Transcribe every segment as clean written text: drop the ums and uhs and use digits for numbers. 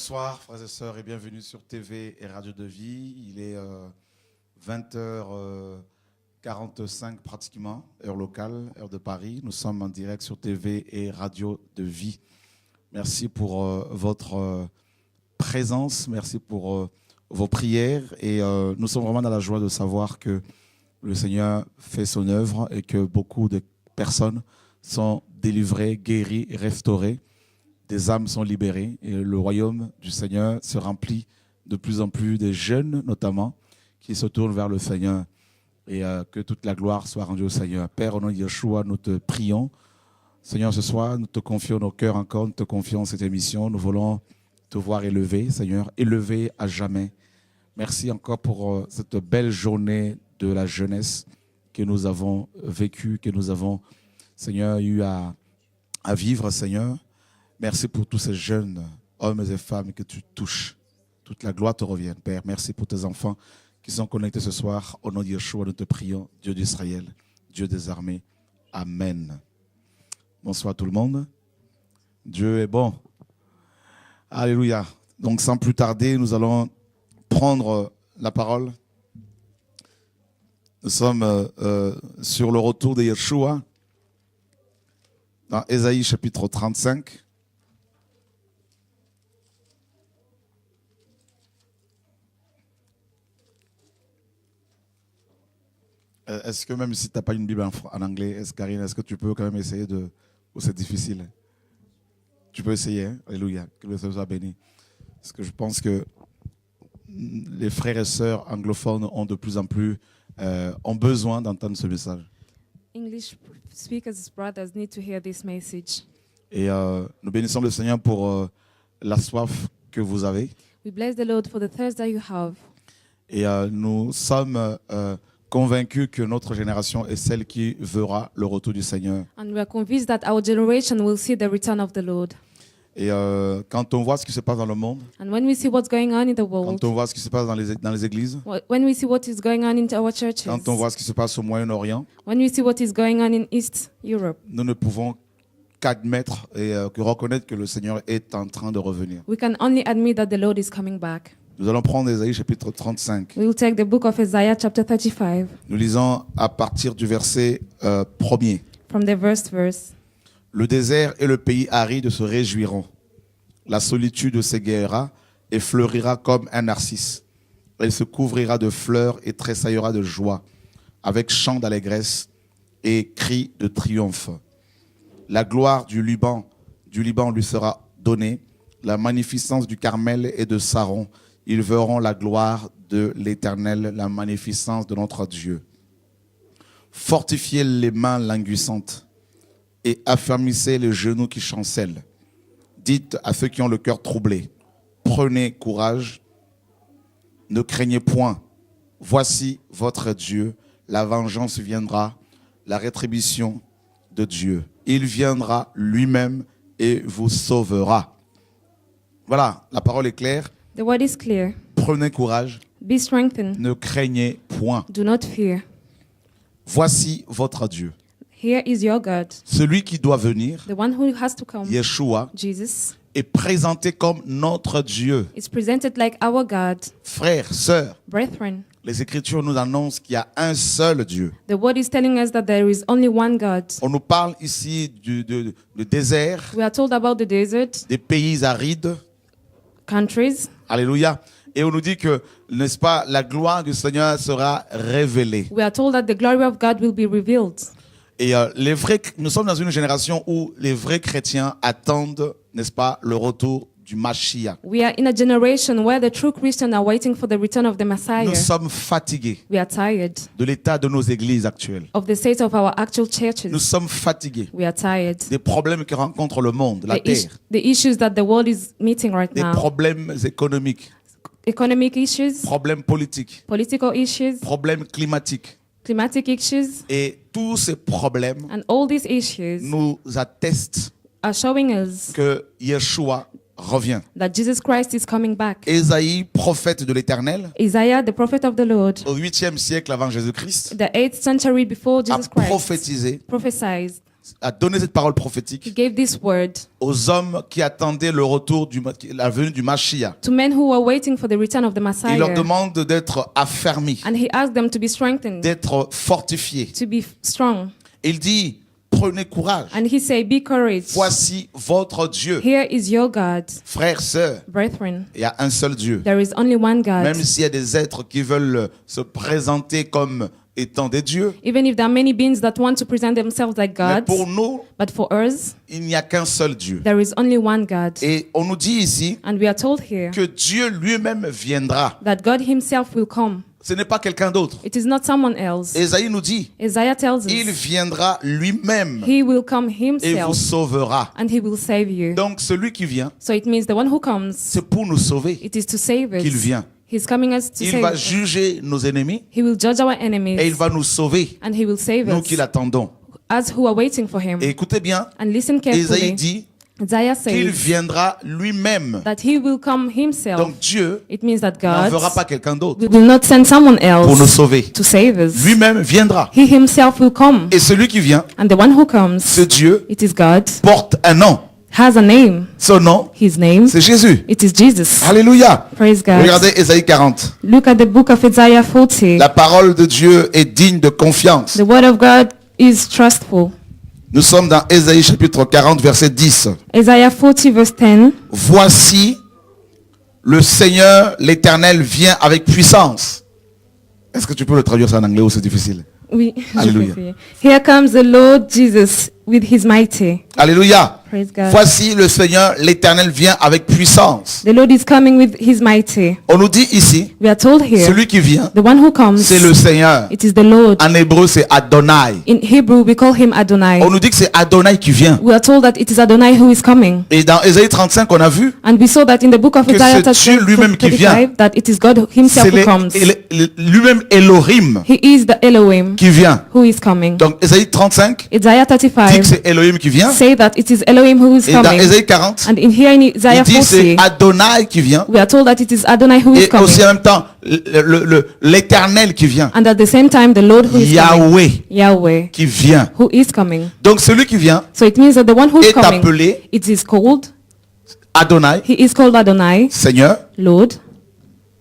Bonsoir frères et sœurs et bienvenue sur TV et Radio de Vie. Il est 20h45 pratiquement, heure locale, heure de Paris. Nous sommes en direct sur TV et Radio de Vie. Merci pour votre présence, merci pour vos prières et nous sommes vraiment dans la joie de savoir que le Seigneur fait son œuvre et que beaucoup de personnes sont délivrées, guéries, restaurées. Des âmes sont libérées et le royaume du Seigneur se remplit de plus en plus des jeunes notamment qui se tournent vers le Seigneur et que toute la gloire soit rendue au Seigneur. Père, au nom de Yeshua, nous te prions. Seigneur, ce soir, nous te confions nos cœurs encore, nous te confions cette émission. Nous voulons te voir élevé, Seigneur, élevé à jamais. Merci encore pour cette belle journée de la jeunesse que nous avons vécue, que nous avons, Seigneur, eu à vivre, Seigneur. Merci pour tous ces jeunes hommes et femmes que tu touches. Toute la gloire te revient, Père. Merci pour tes enfants qui sont connectés ce soir. Au nom de Yeshua, nous te prions, Dieu d'Israël, Dieu des armées. Amen. Bonsoir tout le monde. Dieu est bon. Alléluia. Donc sans plus tarder, nous allons prendre la parole. Nous sommes sur le retour de Yeshua dans Ésaïe chapitre 35. Est-ce que même si tu n'as pas une Bible en anglais, Karine, est-ce que tu peux quand même essayer de... Ou c'est difficile? Tu peux essayer, hein? Alléluia, que le Seigneur soit béni. Parce que je pense que les frères et sœurs anglophones ont de plus en plus ont besoin d'entendre ce message. English speakers, brothers, need to hear this message. Et nous bénissons le Seigneur pour la soif que vous avez. We bless the Lord for the thirst that you have. Et nous sommes convaincus que notre génération est celle qui verra le retour du Seigneur. And we are convinced that our generation will see the return of the Lord. Et quand on voit ce qui se passe dans le monde, And when we see what's going on in the world, quand on voit ce qui se passe dans les églises, when we see what is going on in our churches, quand on voit ce qui se passe au Moyen-Orient, when we see what is going on in East Europe, nous ne pouvons qu'admettre et que reconnaître que le Seigneur est en train de revenir. we can only admit that the Lord is coming back. Nous allons prendre Ésaïe chapitre 35. We will take the book of Isaiah chapter 35 Nous lisons à partir du verset 1er. from the first verse. Le désert et le pays aride se réjouiront. La solitude s'égayera et fleurira comme un narcisse. Elle se couvrira de fleurs et tressaillera de joie, avec chants d'allégresse et cris de triomphe. La gloire du Liban lui sera donnée, la magnificence du Carmel et de Saron. Ils verront la gloire de l'Éternel, la magnificence de notre Dieu. Fortifiez les mains languissantes et affermissez les genoux qui chancellent. Dites à ceux qui ont le cœur troublé, prenez courage, ne craignez point. Voici votre Dieu, la vengeance viendra, la rétribution de Dieu. Il viendra lui-même et vous sauvera. Voilà, la parole est claire. The word is clear. Prenez courage, Be strengthened. ne craignez point. Do not fear. Voici votre Dieu. Here is your God, Celui qui doit venir, the one who has to come, Yeshua, Jesus, est présenté comme notre Dieu. is presented like our God. Frères, sœurs, Brethren, les Écritures nous annoncent qu'il y a un seul Dieu. the word is telling us that there is only one God. On nous parle ici du désert, We are told about the desert, des pays arides. countries, Alléluia. Et on nous dit que, n'est-ce pas, la gloire du Seigneur sera révélée. we are told that the glory of God will be revealed. Et nous sommes dans une génération où les vrais chrétiens attendent, n'est-ce pas, le retour du Mashiach. We are in a generation where the true Christians are waiting for the return of the Messiah. Nous sommes fatigués We are tired de l'état de nos églises actuelles. of the state of our actual Nous churches. sommes fatigués We are tired. des problèmes que rencontre le monde, la terre, The issues that the world is meeting right des now. problèmes économiques, Economic issues, problèmes politiques, political issues, problèmes climatiques. climatic issues, Et tous ces problèmes and all these issues nous attestent are showing us que Yeshua revient. that Jesus Christ is coming back. Ésaïe, prophète de l'Éternel, Isaiah, the prophet of the Lord, au 8e siècle avant Jésus-Christ, the 8th century before a Jesus Christ, prophétisé prophesied a donné cette parole He prophétique gave this word aux hommes qui attendaient le retour la venue du Mashiach. to men who were waiting for the return of the Il leur Messiah. demande d'être affermis, And he asked them to be strengthened, d'être fortifiés. to be strong. Il dit, prenez courage. And he said, be courage. Voici votre Dieu. Here is your God. Frères, sœurs, Brethren, il y a un seul Dieu. there is only one God. Même s'il y a des êtres qui veulent se présenter comme étant des dieux. Even if there are many beings that want to present themselves like Mais gods, pour nous, but for us, il n'y a qu'un seul Dieu. there is only one God. Et on nous dit ici And we are told here que Dieu lui-même viendra. that God himself will come. Ce n'est pas quelqu'un d'autre. It is not someone else. Ésaïe nous dit, Isaiah tells il us viendra lui-même he will come et vous himself sauvera. and he will save you. Donc celui qui vient, So it means the one who comes, c'est pour nous sauver it is to save us. qu'il vient. He's coming us to Il save va us. juger nos ennemis He will judge our et il enemies va nous sauver, and he will save nous us, qui l'attendons. us who are waiting for him. Et écoutez bien, And listen Ésaïe carefully. dit Isaiah qu'il says viendra lui-même. that he will come himself. Donc Dieu It means that n'enverra God pas quelqu'un d'autre will not send someone pour nous else sauver. to save us. Lui-même viendra. He himself will come. Et celui qui vient, And the one who comes, ce Dieu, it is God, porte un nom. has a name. Son nom, His name, c'est Jésus. it is Jesus. Alléluia. Praise God. Regardez Ésaïe 40. Look at the book of Isaiah 40. La parole de Dieu est digne de confiance. The word of God is trustful. Nous sommes dans Ésaïe chapitre 40, verset 10. Isaiah 40 verse 10. Voici, le Seigneur, l'Éternel, vient avec puissance. Est-ce que tu peux le traduire ça en anglais ou c'est difficile? Oui. Alléluia. Here comes the Lord Jesus with his mighty. Alléluia. Praise God. Voici, le Seigneur, l'Éternel, vient avec puissance. The Lord is coming with his mighty. On nous dit ici, We are told here, celui qui vient, the one who comes, c'est le Seigneur. it is the Lord. En hébreu, c'est Adonai. In Hebrew, we call him Adonai. On nous dit que c'est Adonai qui vient. We are told that it is Adonai who is coming. Et dans Ésaïe 35, on a vu, And we saw that in the book of Que Isaiah c'est Dieu lui-même qui vient. 35, that it is God himself c'est who comes. lui-même Elohim He is the Elohim qui vient. who is coming. Donc Ésaïe 35 Isaiah dit que 35 c'est Elohim qui vient. say that it is Elohim who is Et dans coming. Ésaïe 40, And in here in il Isaiah dit c'est 40, Adonai qui vient. we are told that it is Adonai who is Et coming. aussi en même temps, l'Éternel qui vient. And at the same time, the Lord who is coming. Yahweh Yahweh qui vient. who is coming. Donc celui qui vient So it means that the one who is est coming, appelé it is called, Adonai, he is called Adonai, Seigneur, Lord,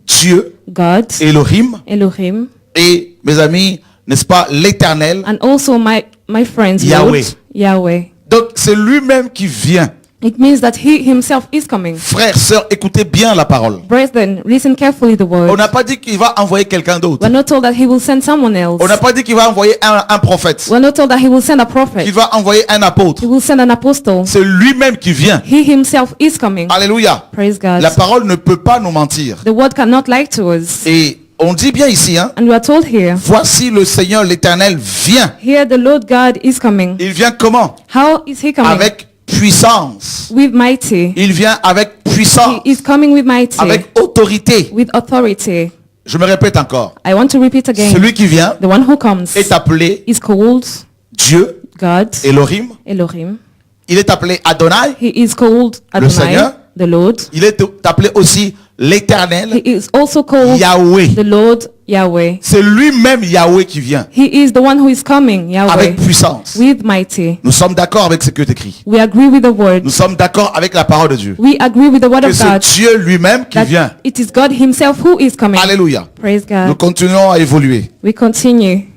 Dieu, God, Elohim. Elohim, Et mes amis, n'est-ce pas, l'Éternel. and also my friends, Yahweh. Lord, Yahweh. Donc c'est lui-même qui vient. It means that he himself is coming. Frères, sœurs, écoutez bien la parole. Brethren, listen carefully the On word. n'a pas dit qu'il va envoyer quelqu'un d'autre. We're not told that he will send someone else. On n'a pas dit qu'il va envoyer un prophète. We're not told that he will send a prophet. Qu'il va envoyer un apôtre. He will send an apostle. C'est lui-même qui vient. He himself is coming. Alléluia. Praise God. La parole ne peut pas nous mentir. The word cannot lie to us. Et on dit bien ici, hein, And we are told here, voici le Seigneur l'Éternel vient. here the Lord God is coming. Il vient comment? How is he coming? Avec puissance. With mighty. Il vient avec puissance. He is coming with mighty. Avec autorité. With authority. Je me répète encore. I want to repeat again. Celui qui vient The one who comes est appelé is called Dieu, God, Elohim. Elohim. Il est appelé Adonai. He is called Adonai, Seigneur. the Lord. Il est appelé aussi l'Éternel, He is also called Yahweh. the Lord Yahweh. C'est lui-même Yahweh qui vient He is the one who is coming, Yahweh, avec puissance. with mighty. Nous sommes d'accord avec ce qui est écrit. We agree with the word. Nous sommes d'accord avec la parole de Dieu. We agree with the word Que of c'est God. Dieu lui-même qui That vient. it is God himself who is coming. Alléluia. Praise Nous God. continuons à évoluer. We continue.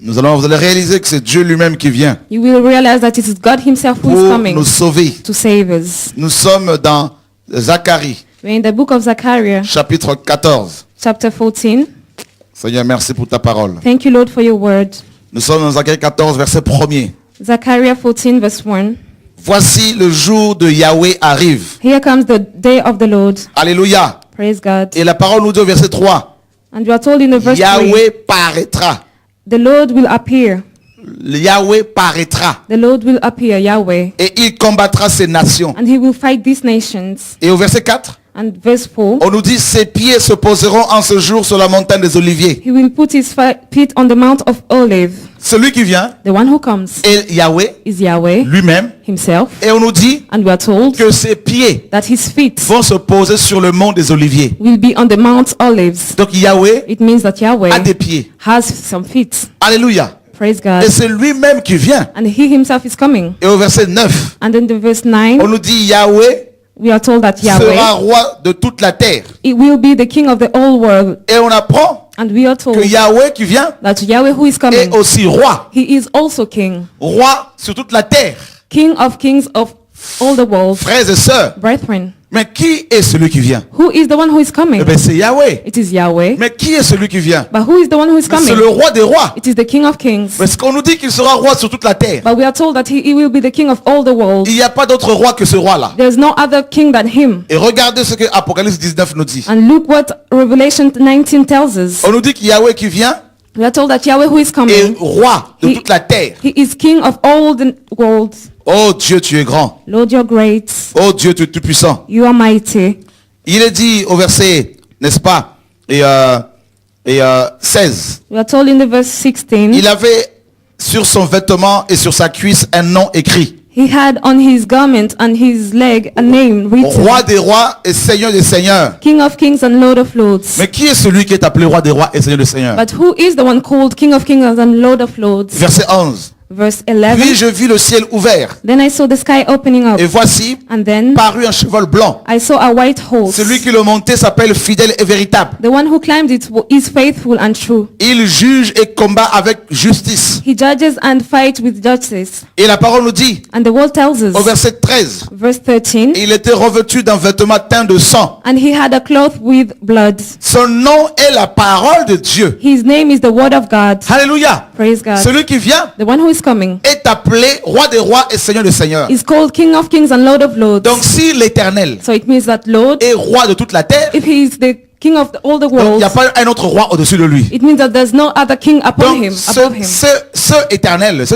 Vous allez réaliser que c'est Dieu lui-même qui vient You will realize that it is God himself who is pour coming nous sauver. to save us. Nous sommes dans Zacharie, We're in the book of Zechariah, chapitre 14. chapter 14. Seigneur, merci pour ta parole. Thank you, Lord, for your word. Nous sommes dans Zacharie 14, verset 1er. Zechariah 14, verse 1. Voici le jour de Yahweh arrive. Here comes the day of the Lord. Alléluia. Praise God. Et la parole nous dit au verset 3. And we are told in the verse 3, Yahweh paraîtra. the Lord will appear. Yahweh paraîtra. The Lord will appear, Yahweh. Et il combattra ces nations. And he will fight these nations. Et au verset 4, And verse 4, on nous dit, ses pieds se poseront en ce jour sur la montagne des Oliviers. he will put his feet on the Mount of Olive. Celui qui vient The one who comes est Yahweh is Yahweh lui-même. himself. Et on nous dit And we are told que ses pieds that his feet vont se poser sur le mont des Oliviers. will be on the Mount Olives. Donc Yahweh It means that Yahweh a des pieds. has some feet. Alléluia. Praise God. Et c'est lui-même qui vient. And he himself is coming. Et au verset 9, And in the verse 9, on nous dit Yahweh we are told that sera Yahweh, roi de toute la terre. it will be the king of the whole world. Et on apprend And we are told que Yahweh qui vient that Yahweh who is coming, est aussi roi. he is also king. Roi sur toute la terre. King of kings of all the world. Frères et sœurs, Brethren, mais qui est celui qui vient? who is the one who is Eh coming? bien, c'est Yahweh. It is Yahweh. Mais qui est celui qui vient? But who is the one who is C'est coming? le roi des rois. It is the king of kings. Parce qu'on nous dit qu'il sera roi sur toute la terre. But we are told that he will be the king of all the world. Il n'y a pas d'autre roi que ce roi-là. There's no other king than him. Et regardez ce que Apocalypse 19 nous dit. And look what Revelation 19 tells us. On nous dit qu'il y a Yahweh qui vient We are told that Yahweh who is est coming, roi de toute la terre. he is king of all the world. Oh Dieu, tu es grand. Lord, you're great. Oh Dieu, tu es tout puissant. You are mighty. Il est dit au verset, n'est-ce pas, et 16. We are told in the verse 16, Il avait sur son vêtement et sur sa cuisse un nom écrit. he had on his garment and his leg a name written, Roi des rois et Seigneur des seigneurs. King of kings and Lord of lords. Mais qui est celui qui est appelé roi des rois et Seigneur des seigneurs? But who is the one called King of kings and Lord of lords? Verset 11. Verse Puis 11, je vis le ciel ouvert. then I saw the sky opening up, Et voici, and then parut un cheval blanc. I saw a white horse. Celui qui le montait s'appelle fidèle et véritable. The one who climbed it is faithful and true. Il juge et combat avec justice. He judges and fights with justice. Et la parole nous dit, And the word tells us, au verset 13, verse 13, il était revêtu d'un vêtement teint de sang. and he had a cloth with blood. Son nom est la parole de Dieu. His name is the word of God. Alléluia. Praise God. Celui qui vient The one who is coming est appelé roi des rois et Seigneur des seigneurs. is called King of kings and Lord of lords. Donc si l'Éternel So it means that Lord, est roi de toute la terre, if he is the king of all the donc il world, n'y a pas un autre roi au-dessus de lui. it means that there's no other king upon Donc him, above him. cet éternel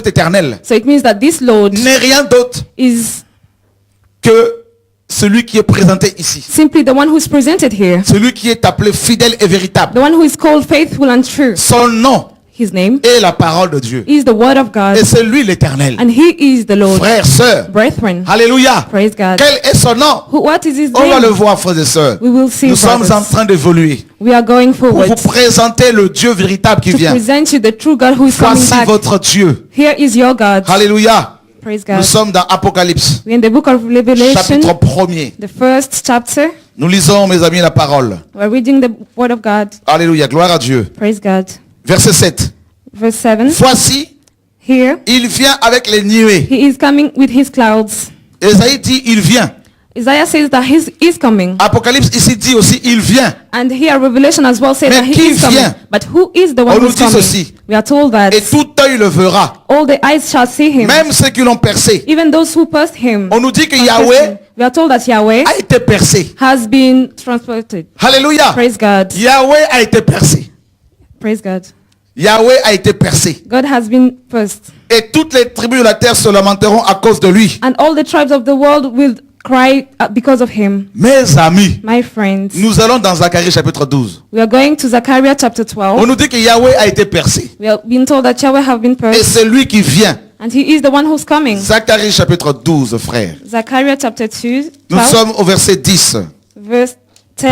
So it means that this Lord n'est rien d'autre is que celui qui est présenté ici. simply the one who is presented here. Celui qui est appelé fidèle et véritable. The one who is called faithful and true. Son nom His name est la parole de Dieu. is the word of God. Et c'est lui l'Éternel. And he is the Lord. Frères, sœurs, Brethren, alléluia. praise God. Quel est son nom? What is his On va le name? voir, frères et sœurs. We will see, Nous sommes en brothers. train d'évoluer We are going pour forward vous présenter le Dieu véritable qui to vient. present you the true God who is coming Voici back. votre Dieu. Here is your God. Alléluia. Praise Nous God. sommes dans Apocalypse, We're in the book of Revelation, chapitre 1er. the first chapter. Nous lisons, mes amis, la parole. We're reading the word of God. Alléluia, gloire à Dieu. Praise God. Verset 7. Verse 7. Voici, Here, il vient avec les nuées. he is coming with his clouds. Esaïe dit, il vient. Isaiah says that he is coming. Apocalypse ici dit aussi, il vient. And here Revelation as well says Mais that he qui is coming. vient? But who is the one On who nous is dit coming? ceci. We are told that Et tout œil le verra. all the eyes shall see him. Même ceux qui l'ont percé. Even those who pierced him. On nous dit que Pierced Yahweh him. We are told that Yahweh a été percé. has been transported. Alléluia. Praise God. Yahweh a été percé. Praise God. Yahweh a été percé. God has been pierced. Et toutes les tribus de la terre se lamenteront à cause de lui. And all the tribes of the world will cry because of him. Mes amis, My friends, nous allons dans Zacharie chapitre 12. we are going to Zechariah chapter On 12. nous dit que Yahweh a été percé. We are being told that Yahweh have been Et pierced. c'est lui qui vient. And he is the one who's coming. Zacharie chapitre 12, frère. Zechariah chapter 2, Nous 12, sommes au verset 10. verse 10.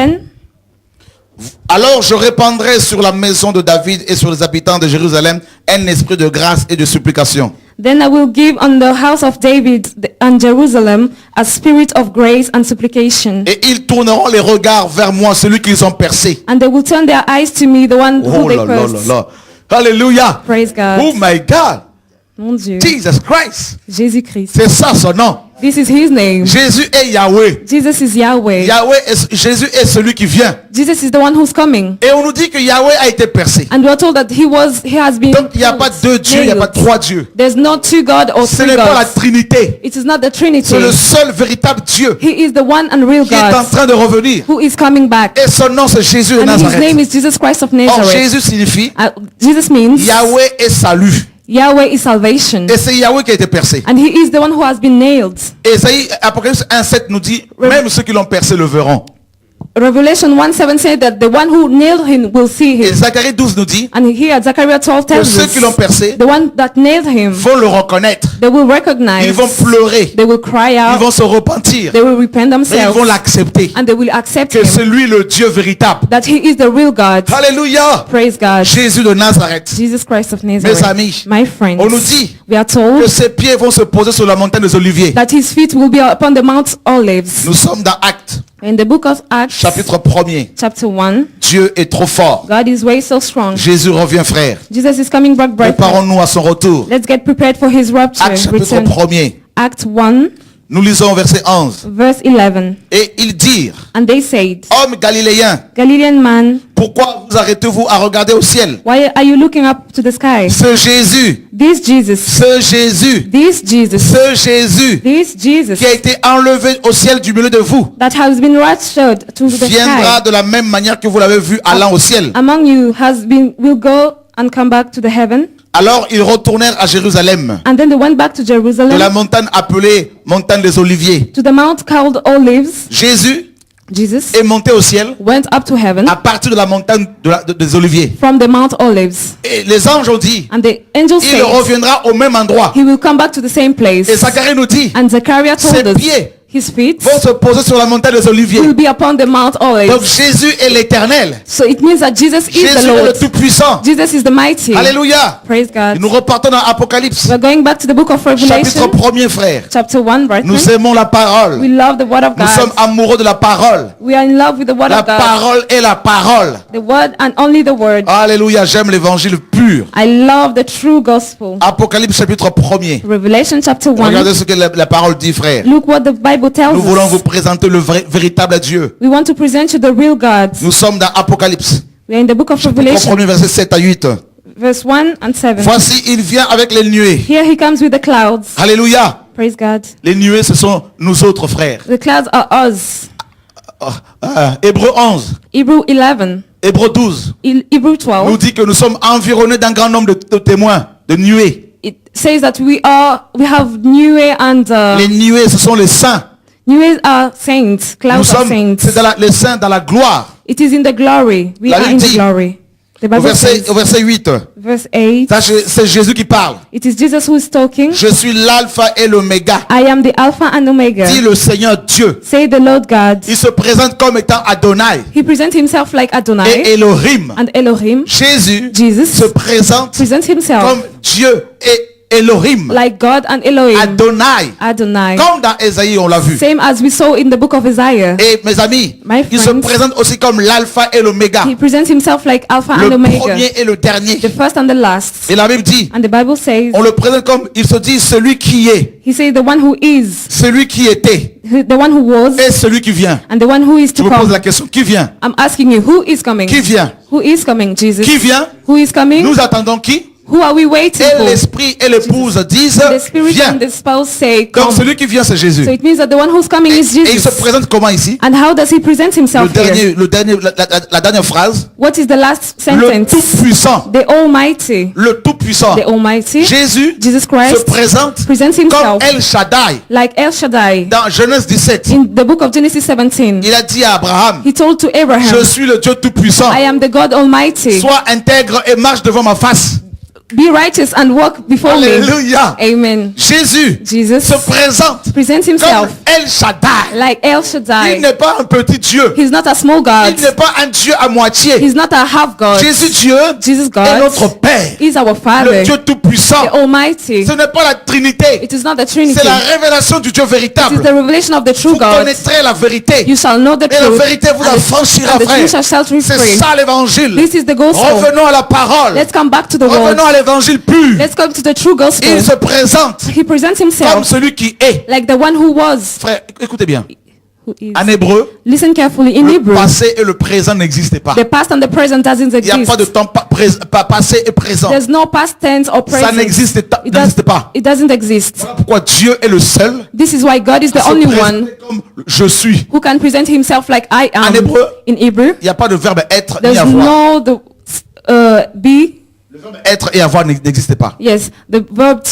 Alors je répandrai sur la maison de David et sur les habitants de Jérusalem un esprit de grâce et de supplication. Then I will give on the house of David and Jerusalem a spirit of grace and supplication. Et ils tourneront les regards vers moi, celui qu'ils ont percé. And they will turn their eyes to me, the one who Oh they là là là pierced. là. Alléluia. Praise God. Oh my God. Mon Dieu. Jesus Christ. Jésus-Christ. C'est ça son nom. This is his name. Jésus est Yahweh. Jesus is Yahweh. Jésus est celui qui vient. Jesus is the one who's coming. Et on nous dit que Yahweh a été percé. And we are told that he has been Donc il n'y a pas deux dieux, il n'y a pas trois dieux. There's no two God or Ce three n'est pas la gods. Trinité. It is not the Trinity. C'est le seul véritable Dieu He is the one and real qui est en God train de revenir. who is coming back. Et son nom c'est Jésus de And his Nazareth. name is Jesus Christ of Or Nazareth. Jésus signifie Jesus means Yahweh est salut. Yahweh is salvation. Et c'est Yahweh qui a été percé. And he is the one who has been nailed. Esaïe, Apocalypse 1:7 nous dit, même ceux qui l'ont percé le verront. Revelation 1:7 said that the one who nailed him will see Et him. Zacharie 12 nous dit And here Zechariah 12 que tells ceux qui l'ont us percé the one that nailed him, vont le reconnaître. they will recognize, Ils vont pleurer. they will cry Ils out, vont se repentir. they will repent Et ils themselves, vont l'accepter. and they will accept Que him, c'est lui le Dieu véritable. that he is the real God. Alléluia. Praise God. Jésus de Nazareth. Jesus Christ of Mes Nazareth. amis, My friends, on nous dit we are que told ses pieds vont se poser sur la montagne des Oliviers. that his feet will be upon the Mount Olives. Nous sommes dans Actes, In the book of Acts, chapitre 1er. chapter 1, Dieu est trop fort. God is way so strong. Jésus revient, frère. Jesus is coming back, brethren. Préparons-nous à son retour. Let's get prepared for his rapture. Actes chapitre Return. 1er. Act 1, Nous lisons au verset 11. verse 11. Et ils dirent, And they said, hommes galiléens, Galilean man, pourquoi vous arrêtez-vous à regarder au ciel? why are you looking up to the sky? Ce Jésus, This Jesus, ce Jésus, this Jesus, ce Jésus this Jesus qui a été enlevé au ciel du milieu de vous, that has been raptured to the viendra sky de la même manière que vous l'avez vu allant au ciel. among you will go and come back to the heaven. Alors ils retournèrent à Jérusalem, And then they went back to de la Jerusalem, montagne appelée montagne des Oliviers. to the mount called Olives. Jésus Jesus est monté au ciel went up to heaven à partir de la montagne des Oliviers. from the Mount Olives. Et les anges ont dit, And the angel il said, reviendra au même endroit. he will come back to the same place. Et Zacharie nous dit, And Zechariah ses told us, pieds his feet vont se poser sur la montagne des Oliviers. will be upon the Mount Donc Olives. Jésus est l'éternel. So it means that Jesus is Jésus the est le Lord. tout-puissant. Jesus is the mighty. Alléluia. Praise Et God. nous repartons dans Apocalypse, We're going back to the book of chapitre Revelation, 1er, frère. chapter 1, right? Nous aimons la We parole. love the word of Nous sommes God. amoureux de la parole. We are in love with the word La of God. parole est la parole. The word and only the word. Alléluia, j'aime l'évangile pur. I love the true gospel. Apocalypse chapitre 1er. Revelation chapter 1. Regardez ce que la parole dit, frère. Look what the Bible tells Nous voulons vous us. présenter le véritable Dieu. We want to present you the real God. Nous sommes dans Apocalypse. We are in the book of Chapitre Revelation, 1er, verset 7 à 8. verse 1 and 7. Voici, il vient avec les nuées. Here he comes with the clouds. Alléluia. Praise God. Les nuées, ce sont nous autres, frères. The clouds are us. Hébreu 11, Hebrew 11. Hébreu 12 Hebrew nous 12. dit que nous sommes environnés d'un grand nombre de témoins, de nuées. It says that we have Niue and Les nuées, ce sont les saints. Niue are saints. Nous Clouds are sommes, saints. c'est les saints dans la gloire. It is in the glory. We La are Bible in the dit, glory. The Au Bible verset, says, au verset 8, verse 8. ça, c'est Jésus qui parle. It is Jesus who is talking. Je suis l'alpha et l'oméga, I am the Alpha and Omega. dit le Seigneur Dieu. Say the Lord God. Il se présente comme étant Adonai He presents himself like et Adonai Elohim. and Elohim. Jésus Jesus se présente presents himself comme Dieu et Elohim. like God and Elohim. Adonai. Adonai. Comme dans Ésaïe, on l'a vu. Same as we saw in the book of Isaiah. Et mes amis, My il se friends, présente aussi comme l'alpha et l'oméga. He presents himself like Alpha and Le Omega. premier et le dernier. The first and the last. Et la Bible dit, And the Bible says, on le présente comme, il se dit celui qui est, he says the one who is, celui qui était the one who was, et celui qui vient. and the one who is Je to me pose la come. question, qui vient? I'm asking you, who is coming? Qui vient? Who is coming, Jesus? Qui vient? Who is coming? Nous attendons qui? Who are we waiting Et for? l'esprit et l'épouse disent, The Spirit viens. and the spouse say, Donc come. celui qui vient, c'est Jésus. So it means that the one who's coming is Et il se Jesus. présente comment ici? And how does he present himself here? La dernière phrase. What is the last Le sentence? Tout-Puissant. The Almighty. Le Tout-Puissant. The Almighty. Jésus Jesus se Christ présente presents comme himself El Shaddai. like El Shaddai. Dans Genèse 17, In the book of Genesis 17, il a dit à Abraham, he told to je Abraham, suis le Dieu Tout-Puissant. I am the God Almighty. Sois intègre et marche devant ma face. Be righteous and walk before me. Alléluia. Amen. Jésus Jesus se présente presents comme himself El Shaddai. like El Il Shaddai. n'est pas un petit Dieu. He's not a small God. Il n'est pas un Dieu à moitié. He's not a half God. Jésus Dieu Jesus est notre God Père. is our Le Father, Dieu Tout-Puissant. the Almighty. Ce n'est pas la Trinité. It is not the Trinity. C'est la révélation du Dieu It is véritable. the revelation of the true Vous God. connaîtrez la vérité. You shall know the Et la truth, vérité vous and affranchira, and the frère. truth shall set you C'est free. ça l'évangile. This is the gospel. Revenons à la parole. Let's come back to the word. Revenons à l'évangile pur. Let's come to the true gospel. Il se présente He presents comme himself celui qui est. like the one who was. Frère, écoutez bien. Who is. En hébreu, Listen carefully. In le Hebrew, passé et le présent n'existaient pas. the past and the present doesn't Il n'y a pas de exist. temps passé et présent. There's no past tense or present. Ça n'existe pas. It doesn't exist. Voilà pourquoi Dieu est le seul This is why God is the à se only one présenter comme je suis. who can present himself like I am. En hébreu, In Hebrew, il n'y a pas de verbe être ni there's avoir. no be Le verbe être et avoir n'existait pas. Yes, the verb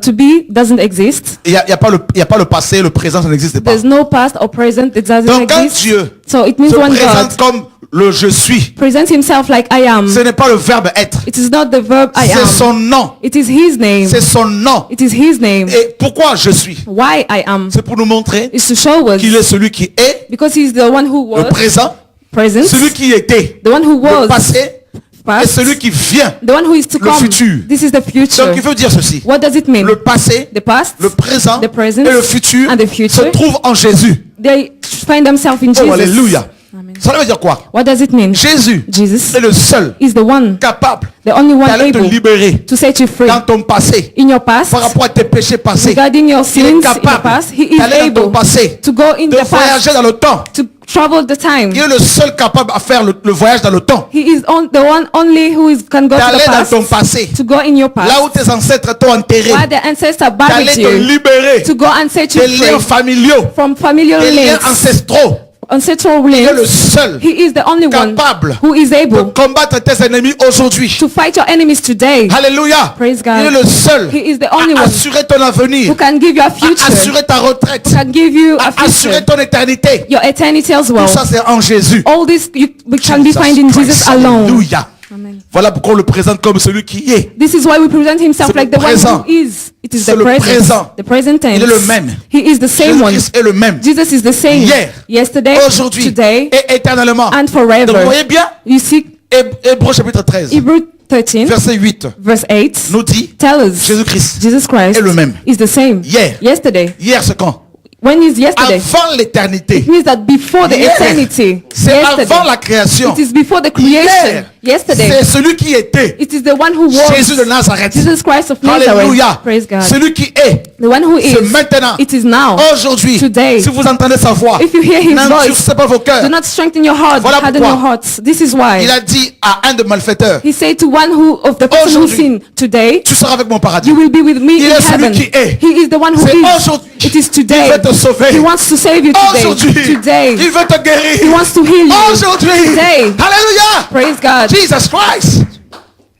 to be doesn't exist. Il y a pas le passé, le présent, ça n'existe pas. There's no past or present. It doesn't Donc quand exist. Dieu So it means se when présente God comme le je suis, presents himself like I am, ce n'est pas le verbe être, it is not the verb I c'est am. son nom. It is his name. C'est son nom. It is his name. Et pourquoi je suis? Why I am C'est pour nous montrer is to show us, qu'il est celui qui est, because he's the one who le was présent, present, celui qui était, the one who le was passé, et past, celui qui vient. the one who is to le come. futur. This is the future. Donc il veut dire ceci. What does it mean? Le passé, The past, le présent the present, et le futur and the se future, trouvent en Jésus. they find themselves in Oh, Jesus. alléluia. Amen. Ça veut dire quoi? What does it mean? Jésus Jesus est le seul is the one, capable the only one d'aller te able libérer to set you free dans ton passé in your past, par rapport à tes péchés passés. regarding your Il sins est in the capable past. He is d'aller dans ton able passé, to go in de the past, voyager dans le temps. to travel the time. Il est le seul capable à faire le voyage dans le temps. He is the one only who can go to D'aller the dans past, ton passé, to go in your past, là où tes ancêtres t'ont enterré. where the ancestors D'aller buried te you, libérer to go and set you des liens free familiaux, from familiar des liens links, ancestraux. ancestral Il est le links. seul He is the only one capable who is de able combattre tes ennemis aujourd'hui. to fight your enemies today. Alléluia. Praise God. Il est le seul He is the only à one assurer ton avenir, who can give you a à future, assurer ta retraite, who can give you a à assurer future, ton éternité. your eternity as well. Tout ça c'est en Jésus. All this we can be Jesus found in Christ. Jesus alone. Alléluia. Amen. Voilà pourquoi on le présente comme celui qui est. This is why we present himself C'est like le the one présent. who is. It is C'est the le present. présent. The present tense. Il est le même. He is the same one. Jésus-Christ est le même. Jesus is the same. Hier, Yesterday, aujourd'hui today, et éternellement. and Donc vous forever. voyez bien, You see, Hébreux chapitre 13, Hebrew 13, verset 8 verse 8, nous dit tell us Jésus-Christ Jesus Christ est le même. is the same. Hier. Yesterday. Hier c'est quand? When is yesterday? Avant l'éternité. It means that before the Hier. eternity. C'est Yesterday. avant la création. It is before the creation. Hier, Yesterday. c'est celui qui était. It is the one who was Jésus de Nazareth. Jesus Christ of Nazareth. Alléluia. Praise God. Celui qui est. The one who C'est is. maintenant. It is now. Aujourd'hui. Today. Si vous entendez sa voix. If you hear his voice, n'endurcissez pas vos cœurs. do not strengthen your heart, Voilà harden pourquoi. your hearts. This is why. Il a dit à un de malfaiteurs, He said to one who of the person who Aujourd'hui. sinned, today tu seras avec mon paradis. you will be with me Il in est celui heaven. qui est. He is the one who C'est is. aujourd'hui. It is Il today. veut te sauver. He wants to save you today. Aujourd'hui. Today. Il veut te He guérir. wants to heal you. Aujourd'hui. Today. Alléluia. Praise God. Jesus Christ.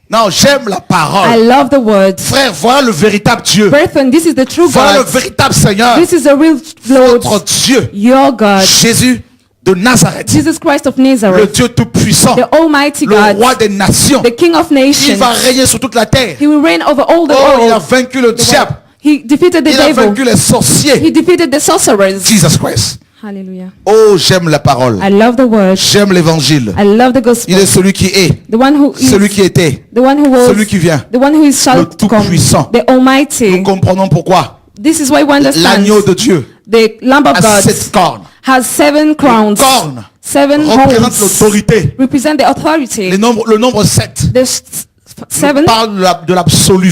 Non, j'aime la I parole. love the words. Frère, voilà le véritable Dieu. Brethren, this is the true Voilà le God. véritable Seigneur. This is the real Lord, Notre Dieu. your God. Jésus de Nazareth. Jesus Christ of Le Nazareth, Dieu tout-puissant. the Almighty Le God, roi des nations. the King of Il nations. va régner sur toute la terre. He will reign over all the Oh, il a world. vaincu le diable. He defeated the Il a devil. vaincu les sorciers. He defeated the sorcerers. Jesus Christ. Hallelujah. Oh, j'aime la parole. I love the word. J'aime l'évangile. I love the gospel. Il est celui qui est, The one who is, celui qui était, the one who was, celui qui vient. the one who is shall Le come, Tout-Puissant. the Almighty. Nous comprenons pourquoi This is why we understand l'agneau de Dieu the Lamb of a God 7 cornes. has 7 crowns, Cornes 7 représente horns, l'autorité. represent the authority. Le nombre 7 The 7 parle de l'absolu.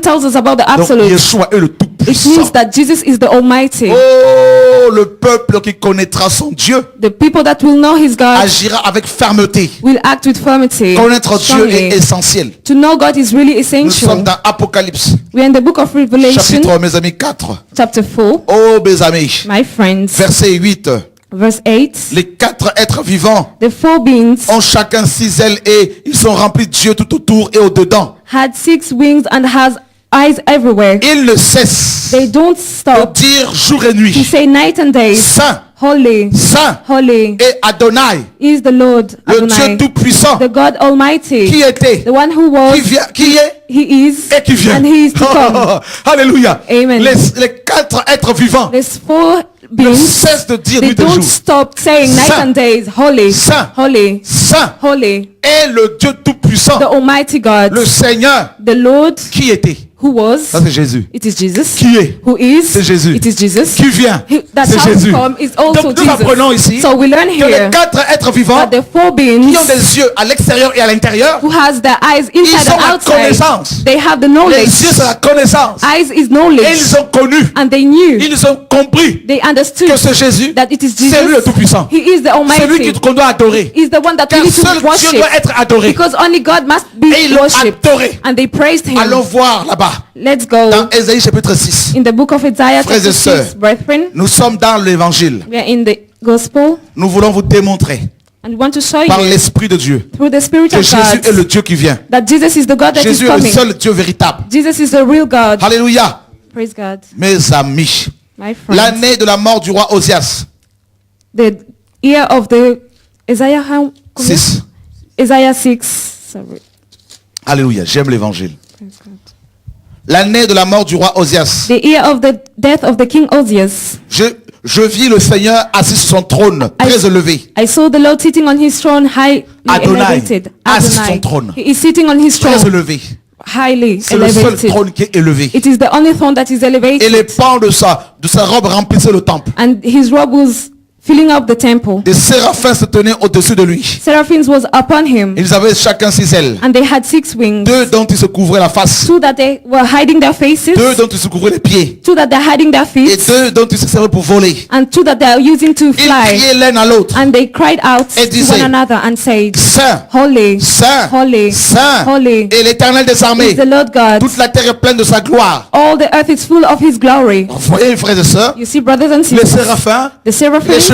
tells us about the Donc absolute. Yeshua est le It Tout-Puissant. means that Jesus is the Almighty. Oh, le peuple qui connaîtra son Dieu The people that will know His God agira avec fermeté. will act with firmity. Connaître Dieu est strongly. essentiel. To know God is really Nous sommes essential. dans Apocalypse, We are in the book of Revelation, chapitre, mes amis, 4. chapter 4, Oh, mes amis, my friends, verset 8. verse 8. Les 4 êtres vivants The 4 beings ont chacun 6 ailes et ils sont remplis de Dieu tout autour et au-dedans. had 6 wings and has eyes everywhere. Ils ne cessent They don't de stop dire jour et to nuit, say night and day, Saint, Holy, Saint Holy et Adonai, is the Lord le Dieu Adonai, tout-puissant, the God Almighty, qui était, the one who was, qui vient, qui est He is, et qui vient. and He is to come. Alléluia. Amen. Les 4 êtres vivants There's 4 ne beings. cessent de dire They nuit et don't jour, stop saying night Saint, and days, Holy, Saint, Holy, Saint Holy, est le Dieu tout-puissant, the Almighty God, le Seigneur the Lord qui était. who was, Ça c'est Jésus. it is Jesus, Qui est? who is, C'est Jésus. it is Jesus, Qui vient? that C'est shall Jésus. come is also Donc nous apprenons Jesus. ici So we learn que here les 4 êtres vivants that the 4 qui beings ont des yeux à l'extérieur et à l'intérieur, who has their eyes ils inside ont and la outside, connaissance. they have the Les knowledge. yeux c'est la connaissance. Eyes is Et knowledge, ils ont connu, and they knew, ils ont compris they understood que ce Jésus, that it is c'est lui le Jesus. Tout-Puissant. He is the C'est lui Almighty. qu'on doit adorer. He's the one that we Car need to seul Dieu worship, doit être adoré. because only God must be Et ils l'ont worshipped. adoré. And they praised Him. Allons voir là-bas, Let's go dans Ésaïe chapitre 6. in the book of Isaiah Frères chapter et sœurs. 6, brethren. Nous sommes dans l'évangile. We are in the gospel. Nous voulons vous démontrer And we want to show par you l'Esprit de Dieu through the Spirit que of Jésus God est le Dieu qui vient. that Jesus is the God that is Jésus est le coming. seul Dieu véritable. Jesus is the real God. Alléluia. Praise God. Mes amis, My friends. l'année de la mort du roi Osias, The year of the Isaiah, how, 6. Isaiah 6. Sorry. Alléluia, j'aime l'évangile. Praise God. L'année de la mort du roi Osias. The year of the death of the king Ozias. Je vis le Seigneur assis sur son trône, très élevé. I saw the Lord sitting on his throne, highly Adonai, elevated. assis sur son trône. He is sitting on his Très throne, élevé. highly C'est le seul elevated. trône qui est élevé. It is the only throne that is Et les elevated. pans de sa robe remplissaient le temple. And his robe was filling up the temple. Des séraphins se tenaient au-dessus de lui. Seraphims was upon him, Ils avaient chacun 6 ailes. and they had 6 wings. 2 dont ils se couvraient la face. Two that they were hiding their faces, 2 dont ils se couvraient les pieds. two that they're hiding their Et feet, 2 dont ils se servaient pour voler. and two that they are using to Ils fly. criaient l'un à l'autre. And they cried out Et to disaient, one another and said, Saint, Holy, Saint, holy, Saint. holy Et l'Éternel des armées. is the Lord God. Toute la terre est pleine de sa gloire. All the earth is full of his glory. Vous voyez, frères et sœurs, You see, brothers and les sisters, séraphins the seraphim, les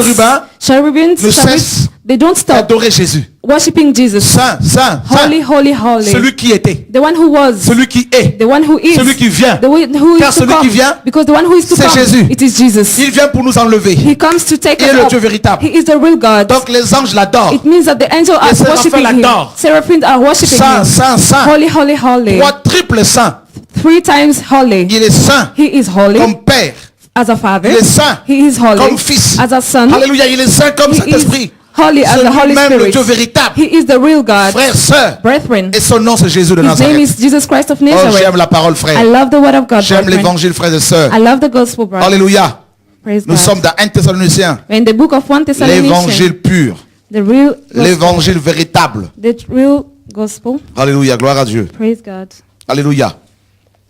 chérubins ne cessent they don't stop d'adorer Jésus. worshiping Jesus. Saint, Saint, Holy, Saint. holy, holy. Celui qui était, The one who was, celui qui est, the one who is, celui qui vient. the one who Car is to celui qui come. vient, Because the one who is to c'est come, Jésus. it is Jesus. Il vient pour nous enlever. He comes to take Il est us le up. Dieu véritable. He is the real God. Donc les anges l'adorent. It means that the angels are Les séraphins worshiping him. l'adorent. Seraphims are worshiping Saint, him. Saint, Saint. Holy, holy, holy. 3 triples saints. 3 times holy. Il est saint He is holy comme Père. as a father. Il est saint He is holy comme Fils. as a son. Alléluia, il est saint comme He Saint-Esprit. is holy as the Holy Celui-même le Spirit. Dieu véritable. He is the real God. Frères, sœurs. Brethren, Et son nom c'est Jésus de his name Nazareth. is Jesus Christ of Oh, j'aime Nazareth. la parole, I frère. love the word of God, J'aime brethren. l'évangile, frères et sœurs. I love the gospel, brother. Alléluia. Praise Nous God. sommes dans 1 Thessaloniciens. In the book of 1 Thessalonians, L'évangile pur. the real gospel, L'évangile véritable. the real gospel. Alléluia. Gloire à Dieu. Praise God. Alléluia.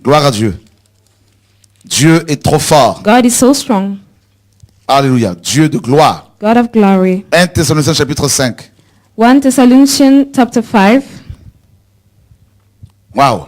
Gloire à Dieu. Dieu est trop fort. God is so strong. Alléluia. Dieu de gloire. God of glory. 1 Thessaloniciens chapitre 5. 1 Thessalonians chapter 5. Waouh.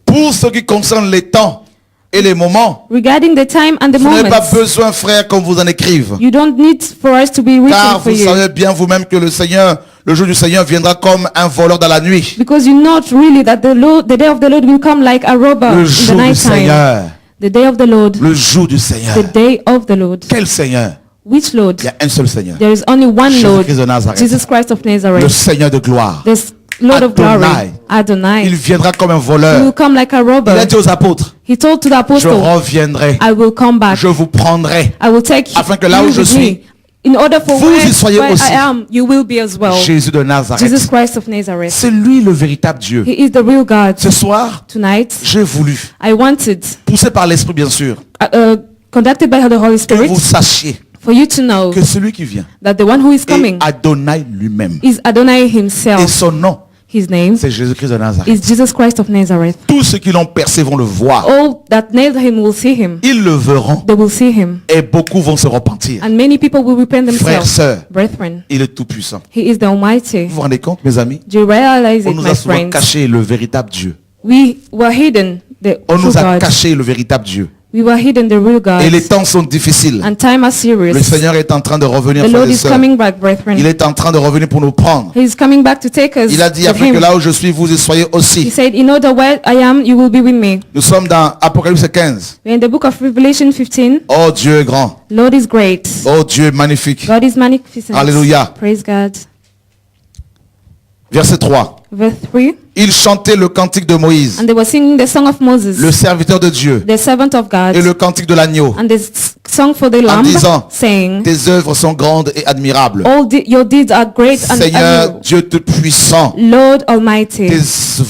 Pour ce qui concerne les temps et les moments, Regarding the time and the vous n'avez pas moments, besoin, frère, qu'on vous en écrive. you don't need for us to be Car written for vous you. savez bien vous-même que le Seigneur, le jour du Seigneur viendra comme un voleur dans la nuit. Because you know really that the day of the Lord will come like a robber Le in the jour du night time. Seigneur. The day of the Lord. Le jour du Seigneur. The day of the Lord. Quel Seigneur? Which Lord? Il y a un seul Seigneur. There is only one Lord, Jésus-Christ de Nazareth. Jesus Christ of Le Nazareth. Seigneur de gloire. The Lord of Adonai. glory, Adonai. Il viendra comme un He will voleur. come like a Il a robber. dit aux apôtres, He told to the je apostle, reviendrai, I will come back. je vous prendrai. I will take Afin que là you où je with suis, me. In order for vous where, y soyez where aussi. I am, you will be as well. Jésus de Jesus Nazareth. Christ of Nazareth. C'est lui le véritable Dieu. He is the real God. Ce soir, Tonight, j'ai voulu, I wanted, poussé par l'Esprit bien sûr, conducted by the Holy que Spirit, vous sachiez for you to know que celui qui vient that the one who is est coming Adonai lui-même. is Adonai Et himself. son nom, His name c'est Jésus-Christ de Nazareth. is Jesus Christ of Nazareth. Tous ceux qui l'ont percé vont le voir. All that nailed him will see him. Ils le verront They will see him. et beaucoup vont se repentir. And many people will repent Frères, themselves. sœurs, Brethren, il est tout puissant. he is the Almighty. Vous vous rendez compte, mes amis? Do you realize On it, nous my a souvent friends? caché le véritable Dieu. We were hidden the On true nous a God. caché le véritable Dieu. We were hidden the real God. Et les temps sont difficiles. And time are serious. Le Seigneur est en train de revenir, The frères Lord et is sœurs. coming back, brethren. Il est en train de revenir pour nous prendre. He is coming back to take us Il a dit, with afin him. que là où je suis, vous y soyez He aussi. said, in order where I am, you will be with me. Nous sommes dans Apocalypse 15. We're in the book of Revelation 15. Oh, Dieu est grand. Lord is great. Oh, Dieu est magnifique. God is magnificent. Alléluia. Praise God. Verset 3. Verse 3. Il chantait le cantique de Moïse, And they were singing the song of Moses, le serviteur de Dieu, the servant of God, et le cantique de l'agneau, and the song for the Lamb, disant, saying, tes œuvres sont grandes et admirables. your deeds are great and Seigneur admirable. Dieu tout-puissant, Lord Almighty, tes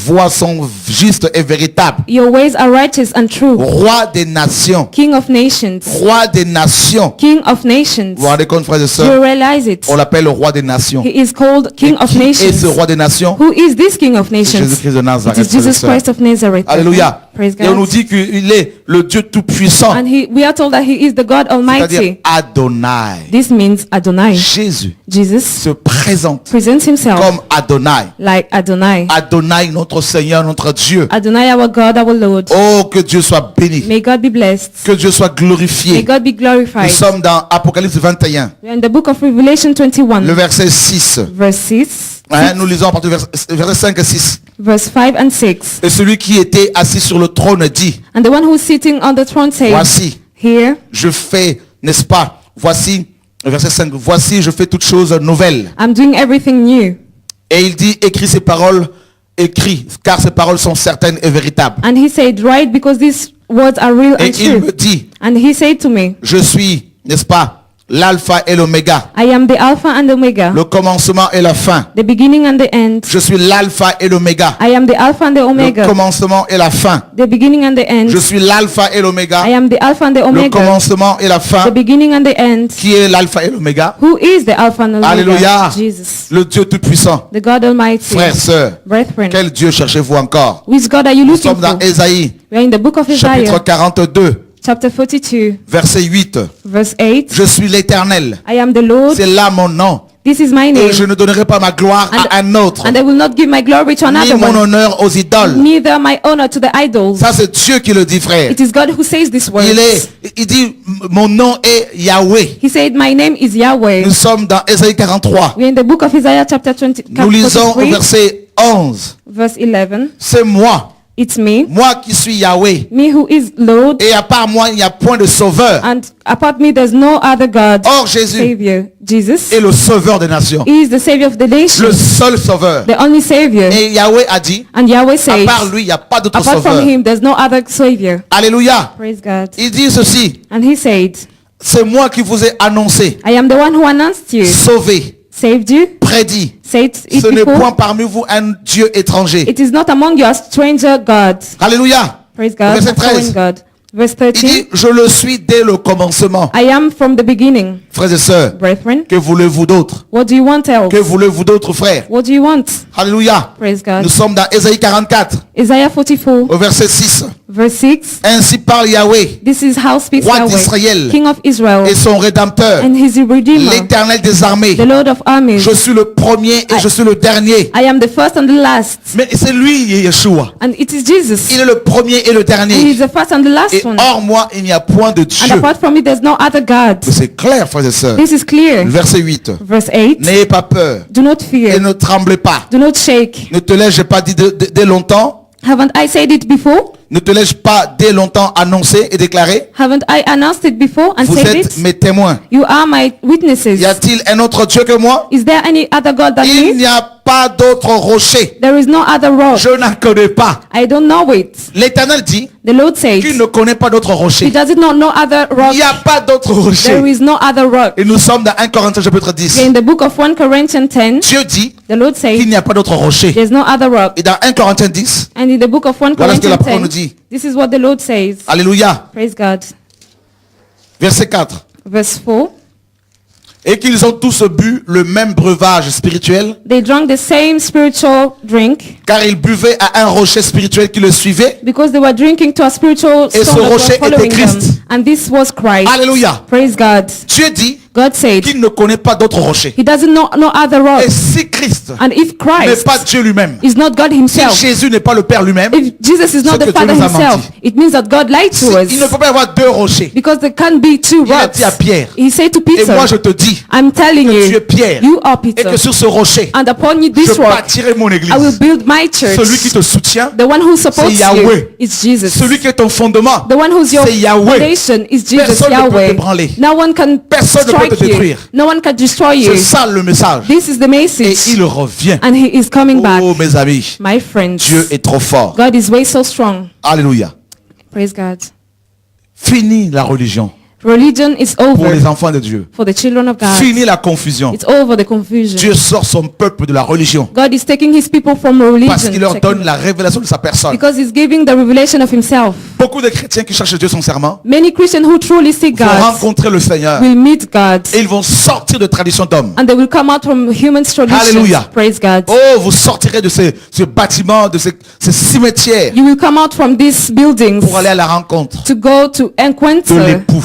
voies sont justes et véritables. your ways are righteous and true. Roi des nations, King of nations, roi des nations. King of nations. Vous vous rendez compte, frères et Do you sœurs? realize it? On l'appelle le roi des nations. He is called Et King of qui est ce nations. roi des nations? Who is this King of nations? Galatians. Jésus-Christ de It Nazareth. is frères et Jesus sœurs. Christ of Nazareth. Alléluia. Praise Et on nous God. dit qu'il est le Dieu Tout-Puissant, And we are told that he is the God c'est-à-dire Almighty. Adonai. This means Adonai. Jésus Jesus se présente presents himself comme Adonai. like Adonai. Adonai, notre Seigneur, notre Dieu. Adonai, our God, our Lord. Oh, que Dieu soit béni. May God be blessed. Que Dieu soit May glorifié. God be Nous glorified. sommes dans Apocalypse 21, We are in the book of Revelation le 21, verset 6. verse 6, Hein, nous lisons à partir du verset 5 et 6. verse 5 and 6. Et celui qui était assis sur le trône dit, And the one who is sitting on the throne says, voici, here, je fais, n'est-ce pas, voici, verset 5, voici, je fais toutes choses nouvelles. I'm doing everything new. Et il dit, écris ces paroles, écris, car ces paroles sont certaines et véritables. And he said, write, because these words are real Et and il me true. dit, And he said to me, je suis, n'est-ce pas, l'alpha et l'oméga, I am the Alpha and the Omega, le commencement et la fin. the beginning and the end. Je suis l'alpha et l'oméga, I am the Alpha and the le Omega, commencement et la fin. the beginning and the end. Je suis l'alpha et l'oméga, I am the Alpha and the le Omega, commencement et la the fin. beginning and the end. Qui est l'alpha et l'oméga? Who is the Alpha and the Omega? Alléluia. Jesus, Le Dieu Tout-Puissant. the God Almighty. Frères, sœurs, Brethren, quel Dieu cherchez-vous encore? which God are you Nous looking sommes dans for? Ésaïe, We are in the book of chapitre Isaiah, 42, chapter 42, verset 8. verse 8. Je suis l'Éternel. I am the Lord. C'est là mon nom. This is my Et name. je ne donnerai pas ma gloire à un autre, And I will not give my glory to ni another mon one, honneur aux idoles. neither my honor to the idols. Ça, c'est Dieu qui le dit, frère. It is God who says these words. Il dit, mon nom est Yahweh. He said, my name is Yahweh. Nous sommes dans Ésaïe 43. We are in the book of Isaiah chapter 20, Nous lisons au 43, verset 11. verse 11. C'est moi, It's me, moi qui suis Yahweh. me who is Lord, Et à part moi, il n'y a point de sauveur. and apart me there's no other God, Or Jésus Savior. Jesus est le sauveur des nations. is the Savior of the Le nation, seul sauveur. the only Savior. Et Yahweh a dit, And Yahweh à says, part lui, il n'y a pas d'autre apart sauveur. from him there's no other Savior. Alléluia. Praise God. Il dit ceci, And he said, c'est moi qui vous ai annoncé, I am the one who announced you, sauvé, saved you, prédit. said it Ce n'est point before. parmi vous un Dieu étranger. It is not among you a stranger God. Alléluia. Praise God. Verset A foreign 13. God. Verse Il 13. dit, je le suis dès le commencement. I am from the beginning. Frères et sœurs, Brethren, que voulez-vous d'autre? what do you want else? Que voulez-vous d'autre, frères? What do you want? Alléluia. Praise God. Nous sommes dans Ésaïe 44, Isaiah 44, au verset 6. verse 6. Ainsi parle Yahweh, This is how speaks Roi Yahweh, d'Israël, King of Israel, et son Rédempteur, and his Redeemer, l'Éternel des armées. the Lord of armies. Je suis le premier et je suis le dernier. I am the first and the last. Mais c'est lui, Yeshua. And it is Jesus. Il est le premier et le And he dernier. is the first and the last Et one. hors moi, il n'y a point de And Dieu. apart from me, there's no other God. Mais c'est clair, frères et sœurs. This is clear. Verset 8. Verse 8. N'ayez pas peur Do not et fear. ne tremblez pas. Do not shake. Ne te l'ai-je pas dit dès longtemps? Haven't I said it before? Ne te l'ai-je pas dès longtemps annoncé et déclaré? Haven't I announced it before and Vous said êtes it? mes témoins. You are my witnesses. Y a-t-il un autre Dieu que moi? Is there any other God than Il me? n'y a pas d'autre rocher. There is no other rock. Je n'en connais pas. I don't know it. L'Éternel dit The Lord says qu'il ne connaît pas d'autre he rocher. does not know other rock. Il n'y a pas d'autre There rocher. is no other rock. Et nous sommes dans 1 Corinthiens chapitre Okay, 10. in the book of 1 Corinthians 10, Dieu dit the Lord says qu'il n'y a pas d'autre rocher. there's no other rock. Et dans 1 Corinthiens 10, And in the book of 1 voilà ce que la Corinthians parole nous 10, dit. this is what the Lord says. Alléluia. Praise God. Verset 4. Verse 4. Et qu'ils ont tous bu le même breuvage spirituel, They drank the same spiritual drink car ils buvaient à un rocher spirituel qui le suivait. because they were drinking to a spiritual Et ce stone that rocher was following était Christ. them. And this was Christ. Alléluia. Praise God. Dieu dit God said qu'il ne connaît pas d'autre rocher. he doesn't know no other rock. Et si Christ And if n'est Christ pas Dieu lui-même, is not God si himself, Jésus n'est pas le Père lui-même, if Jesus is not c'est the que Dieu Father nous a himself, menti. it means that God lied to us. il ne peut pas y avoir deux rochers. Because there can't be two Il a rocks. dit à Pierre, He said to et Peter, moi je te dis I'm telling que tu es you, Pierre, you are et Peter. que sur ce rocher, And upon you, je this rock, bâtirai mon église. I will build my church. Celui qui te soutient, The one who supports c'est Yahweh. you is Jesus. celui qui est ton fondement, The one who's your c'est Yahweh. foundation is Jesus, Personne ne peut Yahweh. t'ébranler. No one can Personne ne peut strike te you. détruire. No one can destroy you. C'est ça le message. This is the Et message. il revient. And he is coming back. Oh mes amis, My friends, Dieu est trop fort. God is way so strong. Alléluia. Praise God. Fini la religion. Religion is pour les over enfants de Dieu. for the children of God. Fini la confusion. It's over the confusion. Dieu sort son peuple de la religion God is taking his people from religion parce qu'il leur donne la révélation de sa personne. because he's giving the revelation of himself. Beaucoup de chrétiens qui cherchent Dieu sincèrement Many Christians who truly seek vont God rencontrer le Seigneur will meet God et ils vont sortir de traditions d'hommes. and they will come out from human traditions. Hallelujah. Praise God. Oh, vous sortirez de ces bâtiments, de ces cimetières You will come out from these buildings pour aller à la rencontre to go to de encounter l'époux.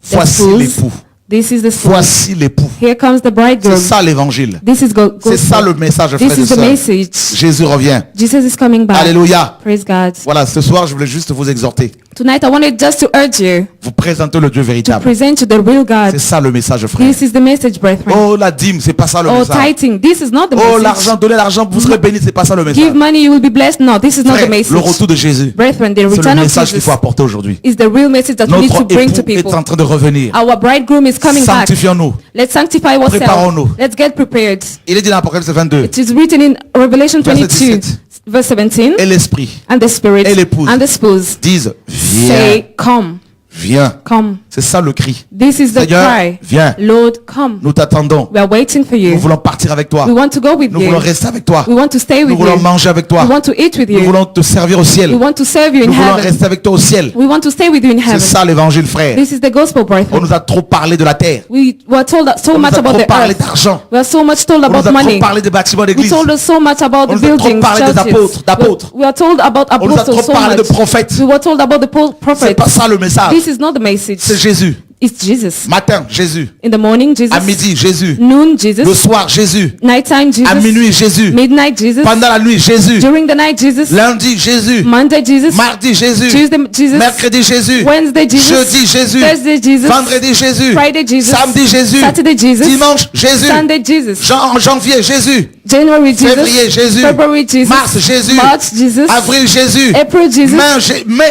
the Voici spouses. l'époux. This is the spouse. Voici l'époux. Here comes the bridegroom. C'est ça l'évangile. This is C'est ça le message, frères This et is the sœurs. message. Jésus revient. Jesus is coming back. Alléluia. Praise God. Voilà, ce soir, je voulais juste vous exhorter. Tonight I wanted just to urge you Vous présentez le Dieu to véritable. present to the real God. C'est ça le message, frère. This is the message, brethren. Oh, la dîme, c'est pas ça le Oh, message. tithing. This is not the Oh, message. l'argent, donnez l'argent, vous serez bénis, c'est pas ça le message. Give money, you will be blessed. No, this is not Frère, the le message. retour de Jésus, Brethren, the c'est le return of message qu'il Jesus faut apporter aujourd'hui. is the real message that we need to Notre bring to époux est people. en train de revenir. Our bridegroom is coming back. Sanctifions-nous. Let's sanctify Préparons-nous. ourselves. Let's get prepared. Il est dit dans Apocalypse 22. It is written in Revelation Verset 22, 17. verse 17, Et l'esprit and the Spirit et l'épouse and the spouse disent, viens, say, come, viens. come. C'est ça le cri. This is the Seigneur, cry. viens. Lord, come. Nous t'attendons. We are waiting for Nous you. voulons partir avec toi. We want to go with Nous you. voulons rester avec toi. We want to stay Nous with voulons you. manger avec toi. We want to eat with Nous you. voulons te servir au ciel. We want to serve you in Nous voulons heaven. rester avec toi au ciel. We want to stay with you in C'est heaven. ça l'évangile, frère. This is the gospel, On brethren. nous a trop parlé de la terre. We were told so On nous much a about trop the parlé earth. d'argent. We are so much told On nous about a trop money. parlé des bâtiments We d'église. told us so much about On the nous a trop buildings, parlé des churches. apôtres. We are told about On nous a apostles trop so parlé de much. prophètes. We were told about the C'est prophets. pas ça le message. This is not the message. C'est Jésus. It's Jesus. Matin, Jésus. In the morning, Jesus. À midi, Jésus. Noon, Le Jesus. soir, Jésus. Nighttime, À minuit, Jesus. Jésus. Midnight, Jesus. Pendant la nuit, Jésus. During the night, Jesus. Lundi, Jésus. Monday, Jesus. Mardi, Jésus. Tuesday, Jesus. Mercredi, Jésus. Wednesday, Jesus. Jeudi, Jésus. Thursday, Jesus. Vendredi, Jésus. Friday, Jesus. Samedi, Jésus. Saturday, Jesus. Dimanche, Jésus. Sunday, Jesus. Janvier, Jésus. January, Jesus. Février, Jésus. February, Jesus. Mars, Jésus. March, Jesus. Avril, Jésus. April, Jesus.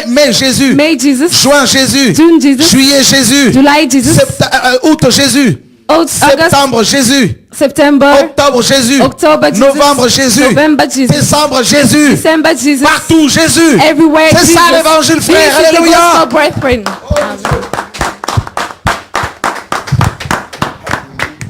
Mai, Jésus. May, Jesus. Juin, Jésus. June, Jesus. Juillet, Jésus. July, Jesus. Août, Jésus. August, Septembre, Jésus. September. Octobre, Jésus. October, Jesus. Novembre, Jésus. November, Jesus. Décembre, Jésus. December, Jesus. Partout, Jésus. Everywhere, C'est Jesus. ça l'évangile, frère. This is the Alléluia. gospel, brethren.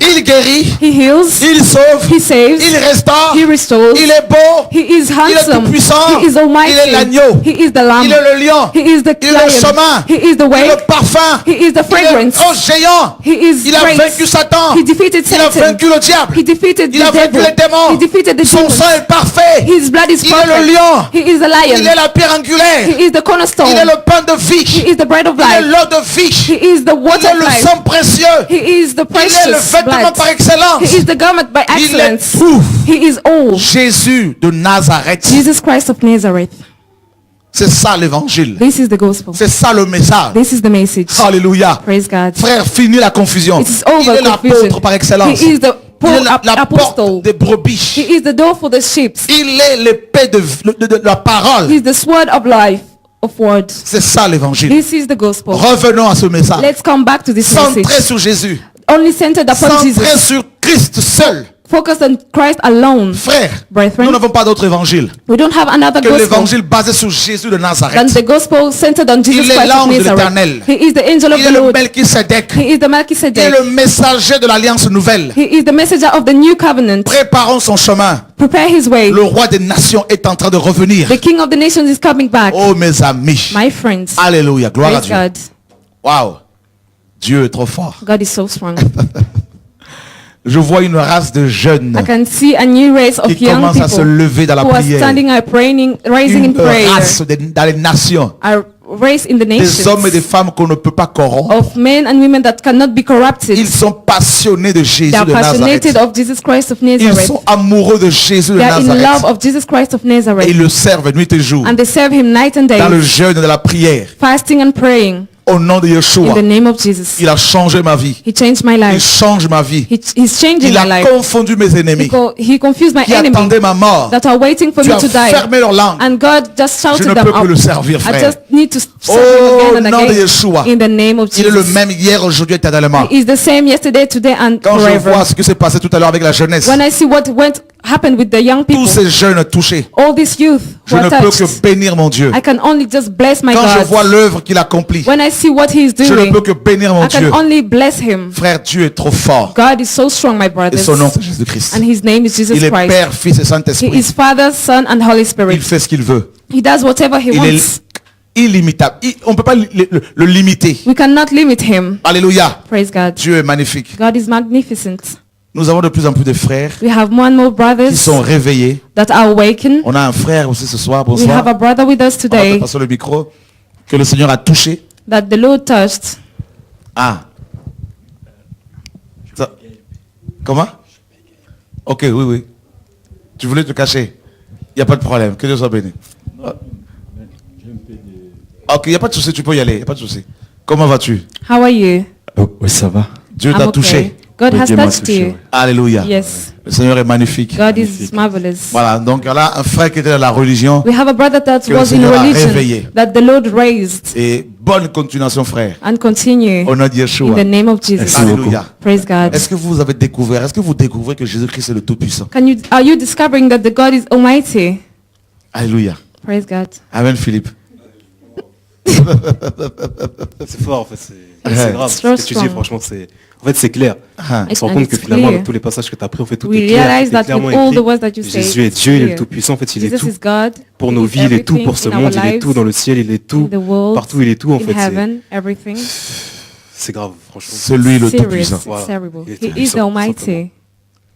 Il guérit. He heals. Il sauve. He saves. Il restaure. He restores. Il est beau. He is handsome. tout-puissant. He is almighty. Il est l'agneau. He is the lamb. Il est le lion. He is the Il est le lion. chemin. He is the Il way. est le parfum. He is the Il est fragrance. géant. He is Il a great. vaincu Satan. He defeated Il a Satan. vaincu le diable. He defeated Il a the vaincu devil. les démons. He defeated the Son demons. sang est parfait. His blood is Il est le perfect. lion. He is the lion. Il est la pierre angulaire. He is the cornerstone. Il est le pain de vie. He is the bread of Il est life. l'eau de vie. He is the Il water est of le life. sang précieux. He is the Il est le precious vêtement blood. par excellence. He is the garment by Il est excellence. tout. He is all. Jésus de Nazareth. Jesus Christ of Nazareth. C'est ça l'évangile. This is the gospel. C'est ça le message. This is the message. Alléluia. Praise God. Frère, fini la confusion. It is Il over est l'apôtre confusion. par excellence. He is the Il est la apostle. porte des brebis. He is the door for the sheep. Il est l'épée de la parole. He is the sword of life, of words. C'est ça l'évangile. This is the gospel. Revenons à ce message. Let's come back to this Centré message. sur Jésus. Only centered upon Centré Jesus. sur Christ seul. Focus on Christ alone. Frère, Brethren, nous n'avons pas d'autre évangile we don't have another que gospel l'évangile basé sur Jésus de than Nazareth. the gospel centered on Jesus Il est Christ of l'ange de Nazareth. l'Éternel. He is the angel of Il the est le Lord. Melchisedec. He is the Il est Melchizedek. le messager de l'alliance nouvelle. He is the messenger of the new covenant. Préparons son chemin. Prepare his way. Le roi des nations est en train de revenir. The king of the nations is coming back. Oh mes amis. My friends, Alléluia. Gloire à praise Dieu. God. Waouh. Dieu est trop fort. God is so strong. Je vois une race de jeunes I can see a new race of qui young commencent à se people lever dans la who are prière. standing and praying, rising in Une prayer. race dans les nations. A race in the Des hommes et des nations femmes qu'on ne peut pas corrompre. of men and women that cannot be corrupted. Ils sont passionnés de Jésus They are de passionated Nazareth. of Jesus Christ of Ils Nazareth. sont amoureux de Jésus de They are in love Nazareth. of Jesus Christ of Et Nazareth. ils le servent nuit et jour. And they serve him night and Dans le day, jeûne et de la prière. fasting and praying Au nom de in Yeshua. the name of Jesus. Il a changé ma vie. He changed my Il life. change ma vie. He's changing Il my a life. confondu mes ennemis He confused my qui enemy attendaient ma mort. that are waiting for Tu me as to die. fermé leur langue. And God just Je ne shouted them peux plus le out. servir, I frère. just need to serve Au him again nom and de again. Yeshua. In the name of Il est le Jesus. même hier, aujourd'hui, éternellement. He is the same yesterday, today, and Quand je forever. vois ce qui s'est passé tout à l'heure avec la jeunesse, When I see what happened with the young tous people, ces jeunes touchés, all these youth je who ne are peux touched, que bénir mon Dieu. I can only just bless my Quand je vois God. l'œuvre qu'il accomplit, When I see what he is Je ne doing, peux que bénir mon I can Dieu. only bless him. Frère, Dieu est trop fort. God is so strong, my Et brothers. son nom, c'est Jésus-Christ. And his name is Jesus Il est Christ. Père, Fils et He Saint-Esprit. is Father, Son, and Holy Il Spirit. fait ce qu'il veut. He does whatever he Il wants. est illimitable. On ne peut pas le limiter. We cannot limit him. Alléluia. Praise God. Dieu est magnifique. God is magnificent. Nous avons de plus en plus de frères We have more and more qui brothers sont réveillés. that are awakened. On a un frère aussi ce soir. We have Bonsoir. a brother with us On va today passer le micro. Que le Seigneur a touché. that the Lord touched. Ah. Ça- Comment? Ok, oui, oui. Tu voulais te cacher. Il n'y a pas de problème. Que Dieu soit béni. Ok, il n'y a pas de souci. Tu peux y aller. Il n'y a pas de souci. Comment vas-tu? How are you? Oh, oui, ça va. Dieu I'm t'a okay. touché. God Oui, has Dieu m'a touched touché, you. ouais. Alléluia. Yes. Le Seigneur est magnifique. God is marvelous. Voilà. Donc là, un frère qui était dans la religion. We have a brother that Que le was in Seigneur a religion réveillé. that the Lord raised Et bonne continuation, frère. and continue Au nom de in Yeshua. the name of Jesus. Merci. Alléluia. Praise God. Est-ce que vous avez découvert, est-ce que vous découvrez que Jésus-Christ est le Tout-Puissant? Are you discovering that the God is Almighty? Alléluia. Praise God. Amen, Philippe. C'est fort en fait, c'est grave. Ce So que tu dis, strong. franchement, c'est clair. Ah. On se rend And compte it's que finalement, clear. avec tous les passages que tu as pris, en fait, tout We est clair. realize tout est that clairement with all écrit. the words that you say, Jésus est it's Dieu, il est clear. le Tout-Puissant, en fait, il est Jesus tout. is God. Pour He nos is vies, il est tout. everything Pour ce in our monde, il est lives, tout. Dans le ciel, il est tout. in the world, Partout, il est tout, en in fait. heaven, everything. C'est grave, franchement. C'est lui le Serious. Tout-Puissant. It's Voilà. terrible. Il est He is the tout-puissant, Almighty.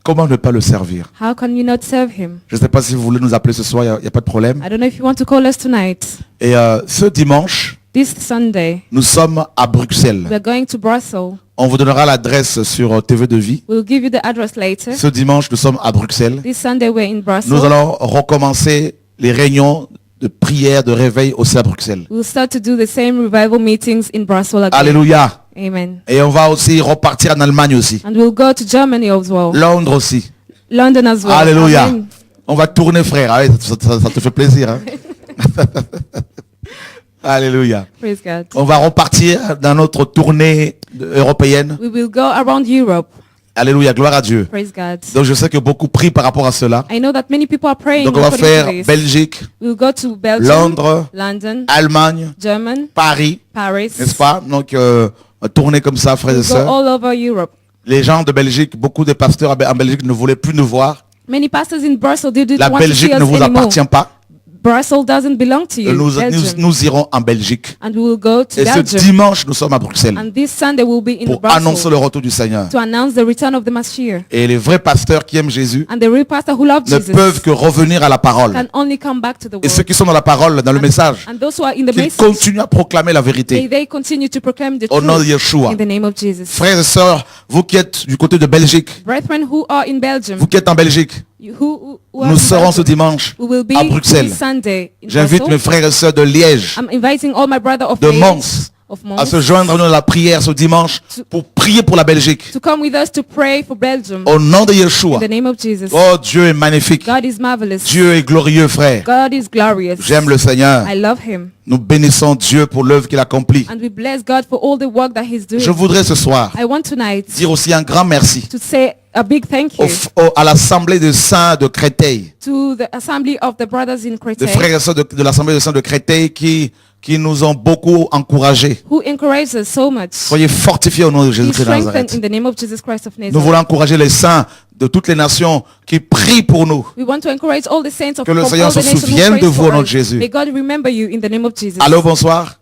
Comment ne pas le servir? How can you not serve him? Je ne sais pas si vous voulez nous appeler ce soir, il n'y a pas de problème. I don't know if you want to call us tonight. Et ce dimanche, This Sunday, nous sommes à Bruxelles. we are going to Brussels. On vous donnera l'adresse sur TV de Vie. We'll give you the address later. Ce dimanche, nous sommes à Bruxelles. This Sunday, we're in Nous Brussels. allons recommencer les réunions de prière, de réveil aussi à Bruxelles. We'll start to do the same revival meetings in Brussels again. Alléluia. Amen. Et on va aussi repartir en Allemagne aussi. And we'll go to Germany as well. Londres aussi. London as well. Alléluia. Amen. On va tourner, frère. Ah oui, ça te fait plaisir. Hein? Alléluia. Praise God. On va repartir dans notre tournée européenne. We will go around Europe. Alléluia, gloire à Dieu. Praise God. Donc je sais que beaucoup prient par rapport à cela. I know that many people are praying Donc on va according faire to this. Belgique, We'll go to Belgium, Londres, London, Allemagne, German, Paris, Paris. n'est-ce pas? Donc tourner comme ça, frères et We'll go sœurs. all over Europe. Les gens de Belgique, beaucoup de pasteurs en Belgique ne voulaient plus nous voir. Many pastors in Brussels didn't La want to see Belgique us ne vous anymore. appartient pas. Brussels doesn't belong to you. Belgium. Nous irons en Belgique. And we will go to Et ce Belgium. dimanche, nous sommes à Bruxelles And this Sunday we'll be in pour Brussels annoncer le retour du Seigneur. to announce the return of the Messiah. Et les vrais pasteurs qui aiment Jésus And the real pastor who loves ne Jesus peuvent que revenir à la parole. can only come back to the Et ceux world. qui sont dans la parole, dans le message, And those who are in the qu'ils message, continuent à proclamer la vérité. they continue to proclaim the Au nom de truth Yeshua. in the name of Jesus. Frères et sœurs, vous qui êtes du côté de Belgique, Brethren who are in Belgium, vous qui êtes en Belgique, who are nous in serons ce Belgium, dimanche we will be à Bruxelles. this Sunday in J'invite mes Brussels. frères et sœurs de Liège I'm inviting all my brothers of de Liège, Mons of à se Mons, joindre à nous à la prière ce dimanche pour prier pour la Belgique. to come with us to pray for Belgium Au nom de Yeshua. in the name of Jesus. Oh, Dieu est magnifique. God is marvelous. Dieu est glorieux, frère. God is glorious. J'aime le Seigneur. I love him. Nous bénissons Dieu pour l'œuvre qu'il accomplit. And we bless God for all the work that he's doing. Je voudrais ce soir I want tonight dire aussi un grand merci to say a big thank you à l'Assemblée des Saints de Créteil, to the assembly of the brothers in des Créteil frères et sœurs de l'Assemblée des Saints de Créteil qui nous ont beaucoup encouragés. who encouraged us so much. Soyez fortifiés au nom de Be Jésus-Christ de strengthened Nazareth. in the name of Jesus Christ of Nous Nazareth. voulons encourager les saints de toutes les nations qui prient pour nous. We want to encourage all the saints of Que le from Seigneur all the se nations who souvienne pray de vous au for nom de us. Jésus. May God remember you in the name of Jesus. Allô, bonsoir.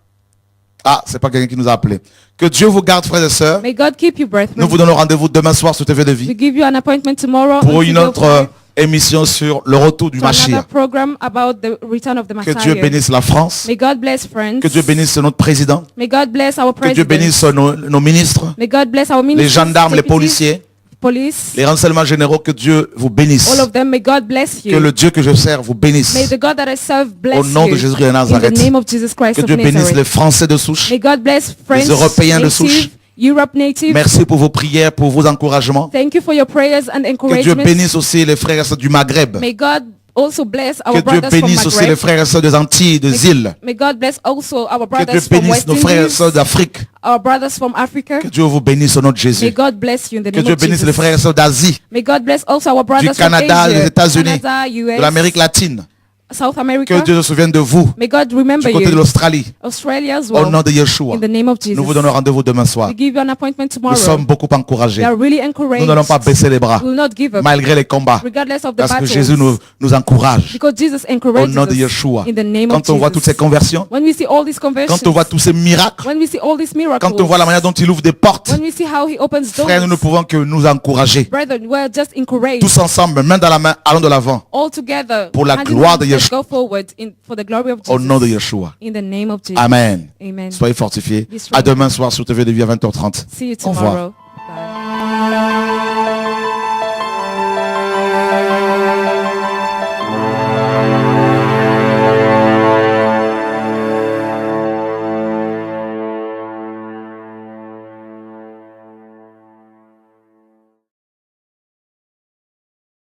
Ah, c'est pas quelqu'un qui nous a appelé. Que Dieu vous garde, frères et sœurs. May God keep you, brethren. Nous vous donnons rendez-vous demain soir sur TV de We Vie give you an appointment tomorrow pour on une TV autre Five émission sur le retour du to another Mashiach. program about the return of the Que Messiah. Dieu bénisse la France. May God bless France. Que Dieu bénisse notre président. May God bless our Que Dieu president. bénisse nos ministres, May God bless our ministers, les gendarmes, les deputies, policiers, police, les renseignements généraux. Que Dieu vous bénisse. all of them. May God bless Que you. le Dieu que je sers vous bénisse. May the God that I serve bless Au nom you. de Jésus de In Nazareth. the name of Jesus Christ Que of Dieu bénisse Nazareth. les Français de souche. May God bless French, Européens de native, souche. Europe native. Merci pour vos prières, pour vos encouragements. Thank you for your prayers and Que Dieu encouragement. bénisse aussi les frères et sœurs du Maghreb. May God also bless our Que Dieu brothers from bénisse aussi les Maghreb. frères et sœurs des Antilles, des îles. May God bless also our Que Dieu brothers from bénisse West nos frères et Indies, sœurs d'Afrique. our brothers from Africa. Que Dieu vous bénisse au nom de May Jésus. God bless you in the Que name Dieu of bénisse les Jesus. frères et sœurs d'Asie, May God bless also our brothers from Canada, Asia, des États-Unis, Canada, US, de l'Amérique latine. South Que America. Dieu se souvienne de vous. May God remember Du côté de you. l'Australie. Australia as Au well. nom de Yeshua. In the name of Jesus. Nous vous donnons rendez-vous demain soir. We give you an appointment Nous tomorrow. sommes beaucoup encouragés. We are really Nous encouraged. n'allons pas baisser les bras. We will not give up. Malgré les combats. Regardless of the Parce que battles. Jésus nous encourage. Because Jesus Au encourages nom de us. Yeshua. In the name of Quand on voit toutes ces Jesus. conversions. When we see all these conversions. Quand on voit tous ces miracles. When we see all these miracles. Quand on voit la manière dont il ouvre des portes. When we see how he opens doors. Frères, nous ne pouvons que nous encourager. Brethren, we are just encouraged. Tous ensemble, main dans la main, allons de l'avant. All together. Pour la hand in gloire hand, de let's Yeshua. go forward for the glory of Jesus. Au nom de Yeshua. In the name of Jesus. Amen. Amen. Soyez fortifiés. Be strong. À demain soir sur TV de Vie à 20h30. See you Au revoir. tomorrow.